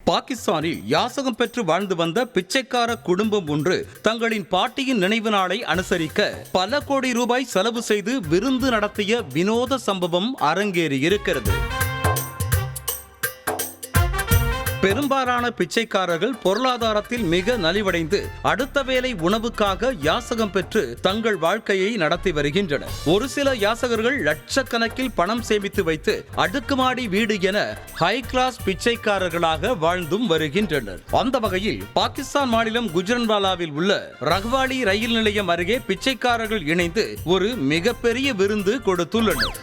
பாகிஸ்தானில் யாசகம் பெற்று வாழ்ந்து வந்த பிச்சைக்கார குடும்பம் ஒன்று தங்களின் பாட்டியின் நினைவு நாளை அனுசரிக்க பல கோடி ரூபாய் செலவு செய்து விருந்து நடத்திய வினோத சம்பவம் அரங்கேறியிருக்கிறது. பெரும்பாலான பிச்சைக்காரர்கள் பொருளாதாரத்தில் மிக நலிவடைந்து அடுத்த வேளை உணவுக்காக யாசகம் பெற்று தங்கள் வாழ்க்கையை நடத்தி வருகின்றனர். ஒரு சில யாசகர்கள் லட்சக்கணக்கில் பணம் சேமித்து வைத்து அடுக்குமாடி வீடு என ஹை கிளாஸ் பிச்சைக்காரர்களாக வாழ்ந்தும் வருகின்றனர். அந்த வகையில் பாகிஸ்தான் மாநிலம் குஜ்ரன்வாலாவில் உள்ள ரஹ்வாலி ரயில் நிலையம் அருகே பிச்சைக்காரர்கள் இணைந்து ஒரு மிகப்பெரிய விருந்து கொடுத்துள்ளனர்.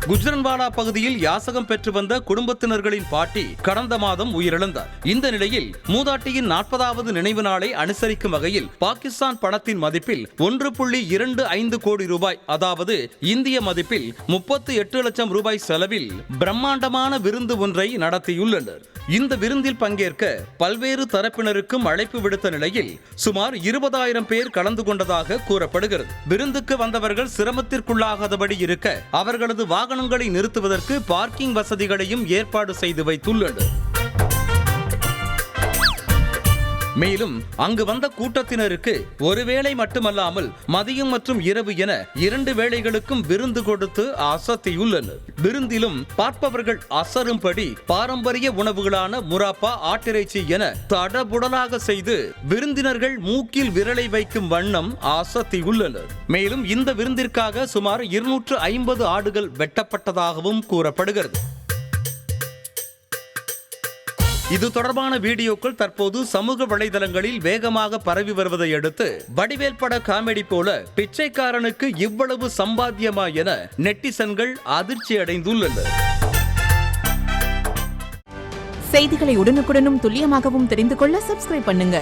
குஜ்ரன்வாலா பகுதியில் யாசகம் பெற்று வந்த குடும்பத்தினர்களின் பாட்டி கடந்த மாதம் உயிரிழந்தார். இந்த நிலையில் மூதாட்டியின் 40வது நினைவு நாளை அனுசரிக்கும் வகையில் பாகிஸ்தான் பணத்தின் மதிப்பில் 1.25 கோடி ரூபாய், அதாவது இந்திய மதிப்பில் 38 லட்சம் ரூபாய் செலவில் பிரம்மாண்டமான விருந்து ஒன்றை நடத்தியுள்ளனர். இந்த விருந்தில் பங்கேற்க பல்வேறு தரப்பினருக்கும் அழைப்பு விடுத்த நிலையில் சுமார் 20,000 பேர் கலந்து கொண்டதாக கூறப்படுகிறது. விருந்துக்கு வந்தவர்கள் சிரமத்திற்குள்ளாகாதபடி இருக்க அவர்களது வாகனங்களை நிறுத்துவதற்கு பார்க்கிங் வசதிகளையும் ஏற்பாடு செய்து வைத்துள்ளனர். மேலும் அங்கு வந்த கூட்டத்தினருக்கு ஒருவேளை மட்டுமல்லாமல் மதியம் மற்றும் இரவு என 2 வேளைகளுக்கும் விருந்து கொடுத்து அசத்தியுள்ளனர். விருந்திலும் பார்ப்பவர்கள் அசரும்படி பாரம்பரிய உணவுகளான முராப்பா, ஆட்டிறைச்சி என தடபுடலாக செய்து விருந்தினர்கள் மூக்கில் விரலை வைக்கும் வண்ணம் அசத்தியுள்ளனர். மேலும் இந்த விருந்திற்காக சுமார் 250 ஆடுகள் வெட்டப்பட்டதாகவும் கூறப்படுகிறது. இது தொடர்பான வீடியோக்கள் தற்போது சமூக வலைதளங்களில் வேகமாக பரவி வருவதை அடுத்து வடிவேல் பட காமெடி போல பிச்சைக்காரனுக்கு இவ்வளவு சம்பாத்தியமா என நெட்டிசன்கள் அதிர்ச்சி அடைந்துள்ளனர். செய்திகளை உடனுக்குடனும் துல்லியமாகவும் தெரிந்து கொள்ள சப்ஸ்கிரைப் பண்ணுங்க.